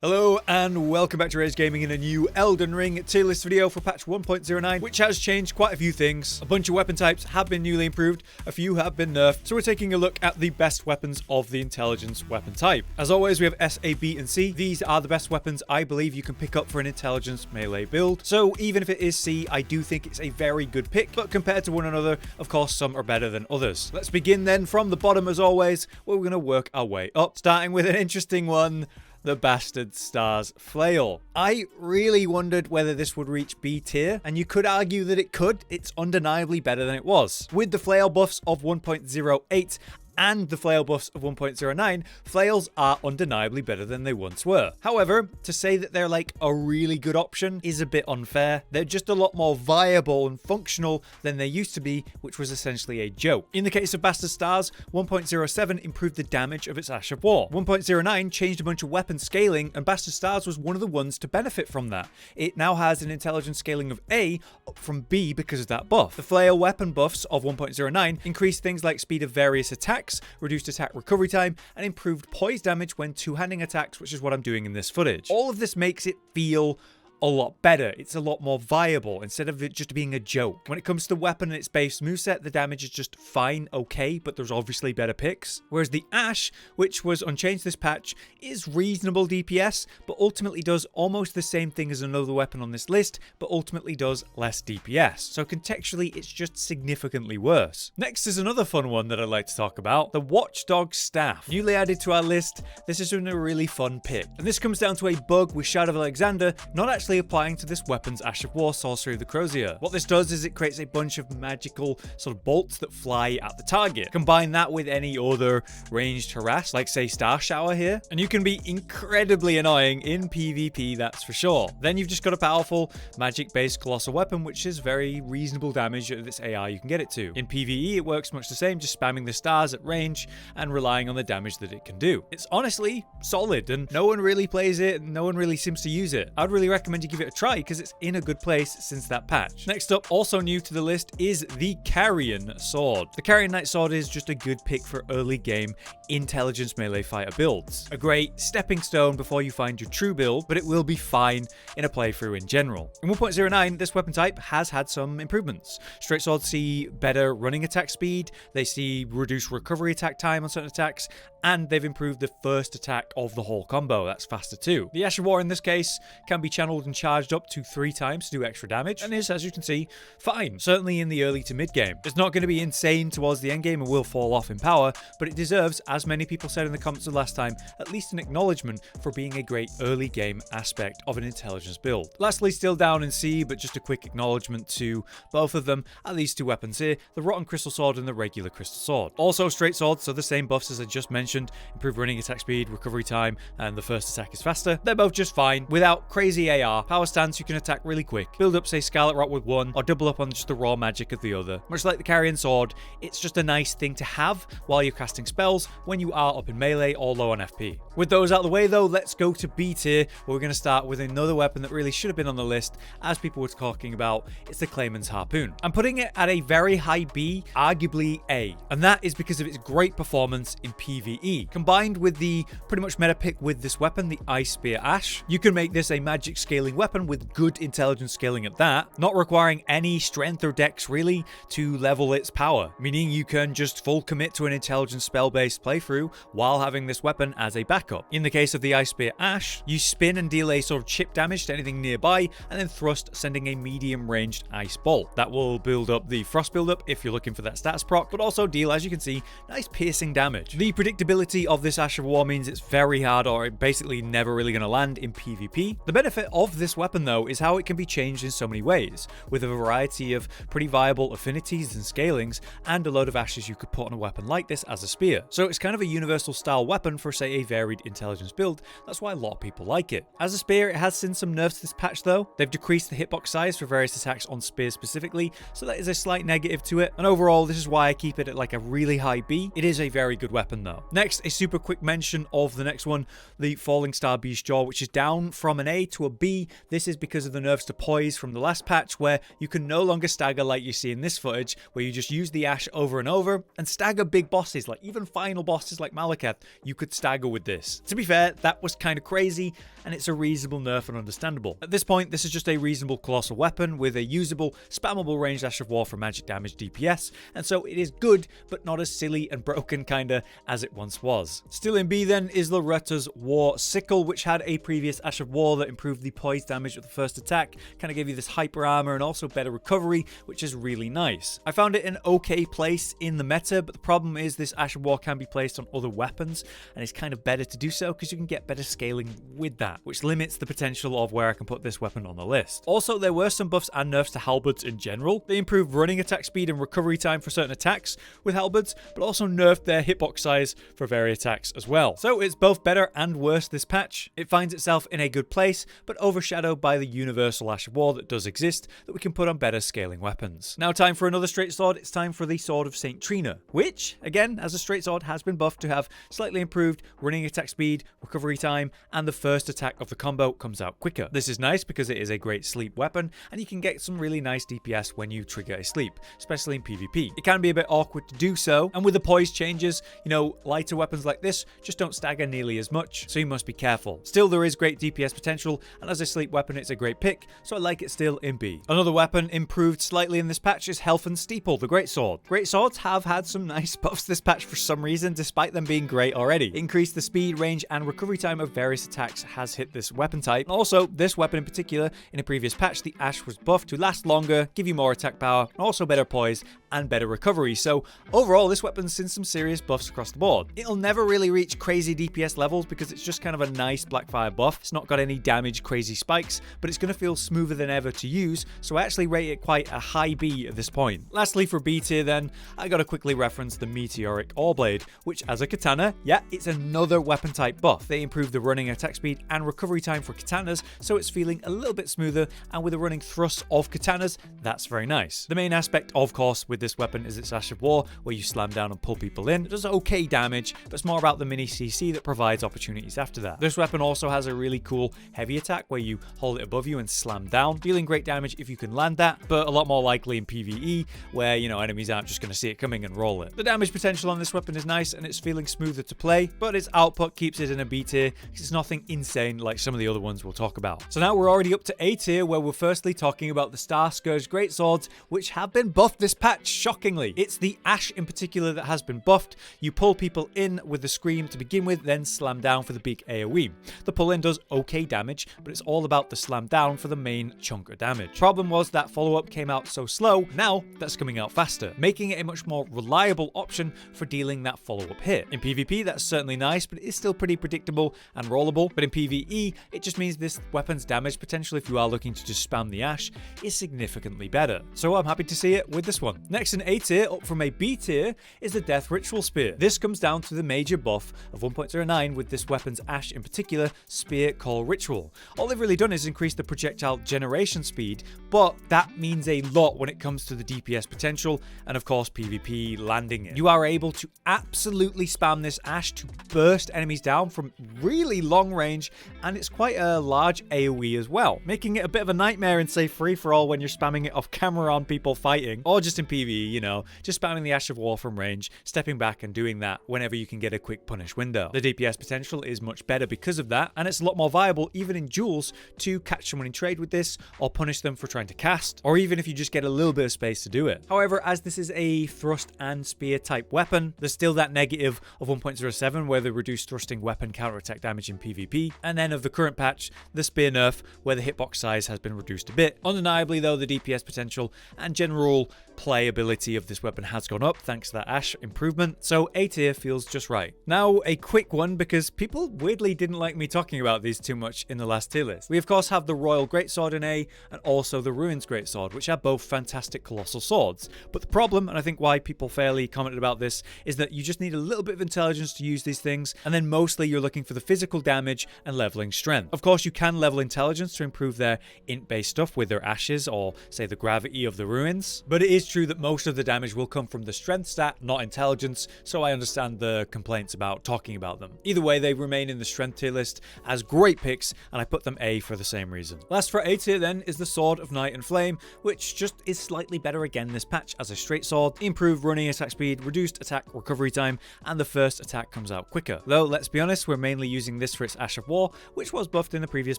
Hello and welcome back to Rage Gaming in a new Elden Ring tier list video for patch 1.09, which has changed quite a few things. A bunch of weapon types have been newly improved, a few have been nerfed, so we're taking a look at the best weapons of the intelligence weapon type. As always, we have S, A, B, and C. These are the best weapons I believe you can pick up for an intelligence melee build. So even if it is C, I do think it's a very good pick, but compared to one another, of course, some are better than others. Let's begin then from the bottom as always, where we're going to work our way up, starting with an interesting one. The Bastard Stars Flail. I really wondered whether this would reach B tier, and you could argue that it could. It's undeniably better than it was. With the flail buffs of 1.08 and the flail buffs of 1.09, flails are undeniably better than they once were. However, to say that they're like a really good option is a bit unfair. They're just a lot more viable and functional than they used to be, which was essentially a joke. In the case of Bastard Stars, 1.07 improved the damage of its Ash of War. 1.09 changed a bunch of weapon scaling, and Bastard Stars was one of the ones to benefit from that. It now has an intelligence scaling of A up from B because of that buff. The flail weapon buffs of 1.09 increased things like speed of various attacks, reduced attack recovery time, and improved poise damage when two-handing attacks, which is what I'm doing in this footage. All of this makes it feel a lot better. It's a lot more viable instead of it just being a joke. When it comes to the weapon and its base moveset, the damage is just fine, okay, but there's obviously better picks. Whereas the Ash, which was unchanged this patch, is reasonable DPS, but ultimately does almost the same thing as another weapon on this list, but ultimately does less DPS. So contextually, it's just significantly worse. Next is another fun one that I'd like to talk about, the Watchdog Staff. Newly added to our list, this has been a really fun pick. And this comes down to a bug with Shadow of Alexander not actually applying to this weapon's Ash of War, Sorcery of the Crozier. What this does is it creates a bunch of magical sort of bolts that fly at the target. Combine that with any other ranged harass, like say Star Shower here, and you can be incredibly annoying in PvP, that's for sure. Then you've just got a powerful magic-based colossal weapon, which is very reasonable damage at this AI you can get it to. In PvE, it works much the same, just spamming the stars at range and relying on the damage that it can do. It's honestly solid, and no one really plays it, and no one really seems to use it. I'd really recommend you give it a try because it's in a good place since that patch. Next up, also new to the list, is the Carrion Sword. The Carrion Knight Sword is just a good pick for early game intelligence melee fighter builds. A great stepping stone before you find your true build, but it will be fine in a playthrough in general. In 1.09, this weapon type has had some improvements. Straight swords see better running attack speed, they see reduced recovery attack time on certain attacks, and they've improved the first attack of the whole combo. That's faster too. The Ash of War in this case can be channeled and charged up to 3 times to do extra damage, and is, as you can see, fine. Certainly in the early to mid game. It's not going to be insane towards the end game and will fall off in power, but it deserves, as many people said in the comments of last time, at least an acknowledgement for being a great early game aspect of an intelligence build. Lastly, still down in C, but just a quick acknowledgement to both of them are these two weapons here, the Rotten Crystal Sword and the regular Crystal Sword. Also straight swords, so the same buffs as I just mentioned, improved running attack speed, recovery time, and the first attack is faster. They're both just fine, without crazy AR. Power stance, you can attack really quick. Build up, say, Scarlet Rot with one, or double up on just the raw magic of the other. Much like the Carrion Sword, it's just a nice thing to have while you're casting spells when you are up in melee or low on FP. With those out of the way though, let's go to B tier, where we're going to start with another weapon that really should have been on the list, as people were talking about. It's the Clayman's Harpoon. I'm putting it at a very high B, arguably A, and that is because of its great performance in PvE. Combined with the pretty much meta pick with this weapon, the Ice Spear Ash, you can make this a magic scaling weapon with good intelligence scaling at that, not requiring any strength or dex really to level its power, meaning you can just full commit to an intelligence spell-based playthrough while having this weapon as a backup. In the case of the Ice Spear Ash, you spin and deal a sort of chip damage to anything nearby, and then thrust, sending a medium ranged ice bolt. That will build up the frost buildup if you're looking for that stats proc, but also deal, as you can see, nice piercing damage. The predictability of this Ash of War means it's very hard, or basically never really going to land in PvP. The benefit of this weapon though is how it can be changed in so many ways, with a variety of pretty viable affinities and scalings, and a load of ashes you could put on a weapon like this as a spear. So it's kind of a universal style weapon for, say, a varied intelligence build. That's why a lot of people like it. As a spear, it has seen some nerfs this patch though. They've decreased the hitbox size for various attacks on spears specifically, so that is a slight negative to it. And overall, this is why I keep it at like a really high B. It is a very good weapon though. Next, a super quick mention of the next one, the Fallingstar Beastjaw, which is down from an A to a B PvP, this is because of the nerfs to poise from the last patch, where you can no longer stagger like you see in this footage, where you just use the Ash over and over and stagger big bosses, like even final bosses like Malekith, you could stagger with this. To be fair, that was kind of crazy, and it's a reasonable nerf and understandable. At this point, this is just a reasonable colossal weapon with a usable, spammable ranged Ash of War for magic damage DPS, and so it is good, but not as silly and broken kinda as it once was. Still in B then is Loretta's War Sickle, which had a previous Ash of War that improved the poise damage of the first attack, kind of gave you this hyper armor and also better recovery, which is really nice. I found it an okay place in the meta, but the problem is this Ash of War can be placed on other weapons, and it's kind of better to do so because you can get better scaling with that, which limits the potential of where I can put this weapon on the list. Also, there were some buffs and nerfs to halberds in general. They improved running attack speed and recovery time for certain attacks with halberds, but also nerfed their hitbox size for various attacks as well. So it's both better and worse this patch. It finds itself in a good place, but overshadowed by the universal Ash of War that does exist that we can put on better scaling weapons. Now time for another straight sword. It's time for the Sword of St. Trina, which, again, as a straight sword, has been buffed to have slightly improved running attack speed, recovery time, and the first attack of the combo comes out quicker. This is nice because it is a great sleep weapon, and you can get some really nice DPS when you trigger a sleep, especially in PvP. It can be a bit awkward to do so, and with the poise changes, you know, lighter weapons like this just don't stagger nearly as much, so you must be careful. Still, there is great DPS potential, and as a sleep weapon, it's a great pick, so I like it still in B. Another weapon improved slightly in this patch is Health and Steeple, the Greatsword. Greatswords have had some nice buffs this patch for some reason, despite them being great already. Increase the speed, range, and recovery time of various attacks has hit this weapon type. Also, this weapon in particular, in a previous patch, the Ash was buffed to last longer, give you more attack power, and also better poise and better recovery. So overall, this weapon's seen some serious buffs across the board. It'll never really reach crazy DPS levels because it's just kind of a nice Blackfire buff. It's not got any damage, crazy spikes, but it's going to feel smoother than ever to use, so I actually rate it quite a high B at this point. Lastly, for B tier then, I gotta quickly reference the Meteoric Oreblade, which as a katana, yeah, it's another weapon type buff. They improve the running attack speed and recovery time for katanas, so it's feeling a little bit smoother, and with the running thrust of katanas, that's very nice. The main aspect, of course, with this weapon is its Ash of War, where you slam down and pull people in. It does okay damage, but it's more about the mini CC that provides opportunities after that. This weapon also has a really cool heavy attack where you hold it above you and slam down, dealing great damage if you can land that, but a lot more likely in PvE, where, you know, enemies aren't just going to see it coming and roll it. The damage potential on this weapon is nice, and it's feeling smoother to play, but its output keeps it in a B tier, because it's nothing insane like some of the other ones we'll talk about. So now we're already up to A tier, where we're firstly talking about the Starscourge Greatswords, which have been buffed this patch, shockingly. It's the Ash in particular that has been buffed. You pull people in with the Scream to begin with, then slam down for the big AoE. The pull in does okay damage, but it's all about the slam down for the main chunk of damage. Problem was that follow-up came out so slow, now that's coming out faster, making it a much more reliable option for dealing that follow-up hit. In PvP, that's certainly nice, but it is still pretty predictable and rollable, but in PvE, it just means this weapon's damage potential, if you are looking to just spam the Ash, is significantly better. So I'm happy to see it with this one. Next in A tier, up from a B tier, is the Death Ritual Spear. This comes down to the major buff of 1.09 with this weapon's Ash in particular, Spear Call Ritual. All they've really done is increase the projectile generation speed, but that means a lot when it comes to the DPS potential and of course PvP landing it. You are able to absolutely spam this Ash to burst enemies down from really long range, and it's quite a large AoE as well, making it a bit of a nightmare in say free-for-all when you're spamming it off camera on people fighting, or just in PvE, you know, just spamming the Ash of War from range, stepping back and doing that whenever you can get a quick punish window. The DPS potential is much better because of that, and it's a lot more viable even in duels to catch someone in trade with this, or punish them for trying to cast, or even if you just get a little bit of space to do it. However, as this is a thrust and spear type weapon, there's still that negative of 1.07 where the reduced thrusting weapon counterattack damage in PvP, and then of the current patch, the spear nerf, where the hitbox size has been reduced a bit. Undeniably though, the DPS potential and general playability of this weapon has gone up thanks to that Ash improvement, so A tier feels just right. Now a quick one, because people weirdly didn't like me talking about these too much in the last tier list. We of course have the Royal Greatsword in A, and also the Ruins Greatsword, which are both fantastic colossal swords. But the problem, and I think why people fairly commented about this, is that you just need a little bit of intelligence to use these things, and then mostly you're looking for the physical damage and leveling strength. Of course, you can level intelligence to improve their int-based stuff with their ashes, or say the gravity of the ruins, but it is true that most of the damage will come from the strength stat, not intelligence, so I understand the complaints about talking about them. Either way, they remain in the strength tier list as great picks, and I put them A A for the same reason. Last for A tier then is the Sword of Night and Flame, which just is slightly better again this patch as a straight sword, improved running attack speed, reduced attack recovery time, and the first attack comes out quicker. Though, let's be honest, we're mainly using this for its Ash of War, which was buffed in the previous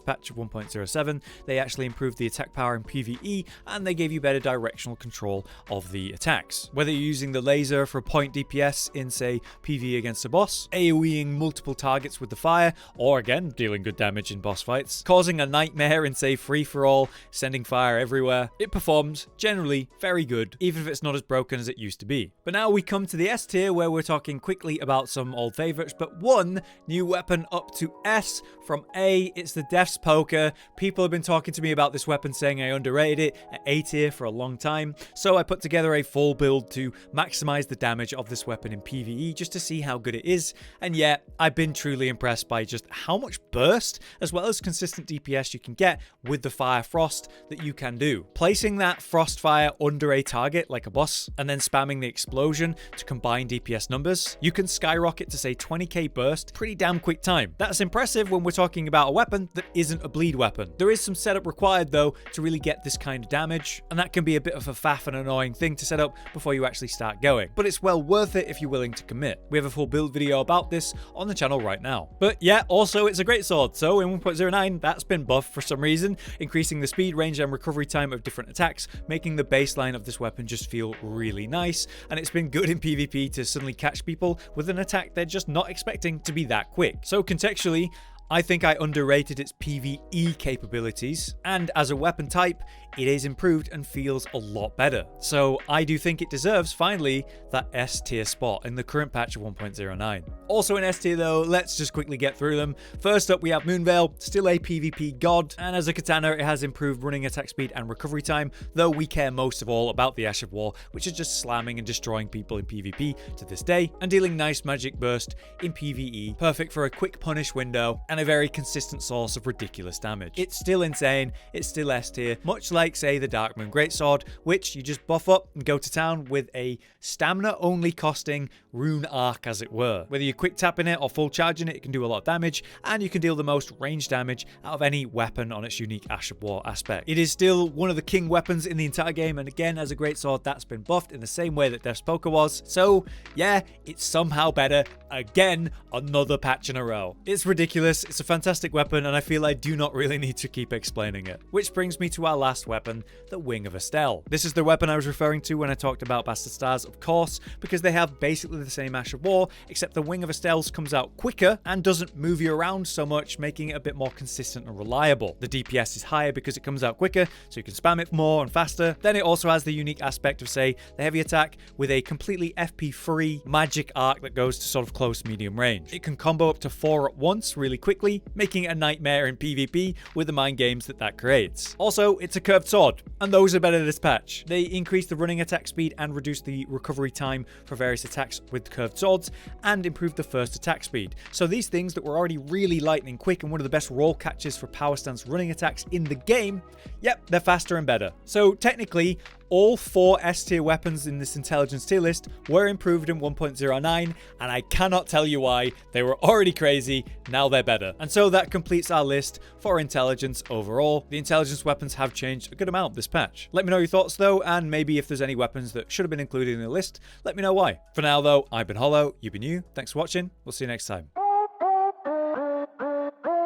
patch of 1.07. They actually improved the attack power in PvE, and they gave you better directional control of the attacks. Whether you're using the laser for point DPS in, say, PvE against a boss, AoEing multiple targets with the fire, or again, dealing good damage in boss fights, causing a nightmare in, say, free-for-all, sending fire everywhere, it performs generally very good, even if it's not as broken as it used to be. But now we come to the S tier, where we're talking quickly about some old favorites, but one new weapon up to S. From A, it's the Death's Poker. People have been talking to me about this weapon, saying I underrated it at A tier for a long time, so I put together a full build to maximize the damage of this weapon in PvE just to see how good it is, and yet I've been truly impressed by just how much burst as well as consistent DPS you can get with the Fire Frost that you can do. Placing that Frost Fire under a target like a boss and then spamming the explosion to combine DPS numbers, you can skyrocket to say 20k burst pretty damn quick time. That's impressive when we're talking about a weapon that isn't a bleed weapon. There is some setup required though to really get this kind of damage, and that can be a bit of a faff and annoying thing to set up before you actually start going, but it's well worth it if you're willing to commit. We have a full build video about this on the channel right now. But yeah, also it's a great sword, so in 1.09 that's been buffed for some reason, increasing the speed, range and recovery time of different attacks, making the baseline of this weapon just feel really nice, and it's been good in PvP to suddenly catch people with an attack they're just not expecting to be that quick. So contextually, I think I underrated its PvE capabilities, and as a weapon type, it is improved and feels a lot better. So I do think it deserves, finally, that S tier spot in the current patch of 1.09. Also in S tier though, let's just quickly get through them. First up we have Moonveil, still a PvP god, and as a katana it has improved running attack speed and recovery time, though we care most of all about the Ash of War, which is just slamming and destroying people in PvP to this day, and dealing nice magic burst in PvE, perfect for a quick punish window, and a very consistent source of ridiculous damage. It's still insane, it's still S tier, much like, say, the Darkmoon Greatsword, which you just buff up and go to town with a stamina only costing rune arc, as it were. Whether you're quick tapping it or full charging it, it can do a lot of damage, and you can deal the most range damage out of any weapon on its unique Ash of War aspect. It is still one of the king weapons in the entire game, and again, as a Greatsword, that's been buffed in the same way that Death's Poker was. So yeah, it's somehow better again, another patch in a row. It's ridiculous, it's a fantastic weapon, and I feel I do not really need to keep explaining it. Which brings me to our last weapon, the Wing of Astel. This is the weapon I was referring to when I talked about Bastard Stars, of course, because they have basically the same Ash of War, except the Wing of Astel's comes out quicker and doesn't move you around so much, making it a bit more consistent and reliable. The DPS is higher because it comes out quicker, so you can spam it more and faster. Then it also has the unique aspect of, say, the heavy attack with a completely FP-free magic arc that goes to sort of close medium range. It can combo up to 4 at once really quickly, making it a nightmare in PvP with the mind games that creates. Also, it's a curved sword, and those are better this patch. They increase the running attack speed and reduce the recovery time for various attacks with curved swords, and improve the first attack speed. So these things that were already really lightning quick and one of the best roll catches for power stance running attacks in the game, yep, they're faster and better. So technically, all 4 S tier weapons in this intelligence tier list were improved in 1.09, and I cannot tell you why. They were already crazy, now they're better. And so that completes our list for intelligence overall. The intelligence weapons have changed a good amount this patch. Let me know your thoughts though, and maybe if there's any weapons that should have been included in the list, let me know why. For now though, I've been Hollow, you've been you, thanks for watching, we'll see you next time.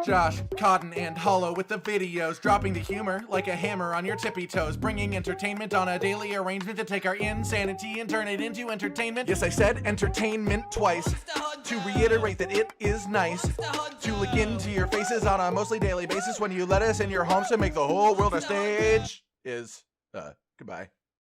Josh, Cotton, and Hollow with the videos, dropping the humor like a hammer on your tippy toes, bringing entertainment on a daily arrangement to take our insanity and turn it into entertainment. Yes, I said entertainment twice, to reiterate that it is nice to look into your faces on a mostly daily basis when you let us in your homes to make the whole world a stage. Goodbye.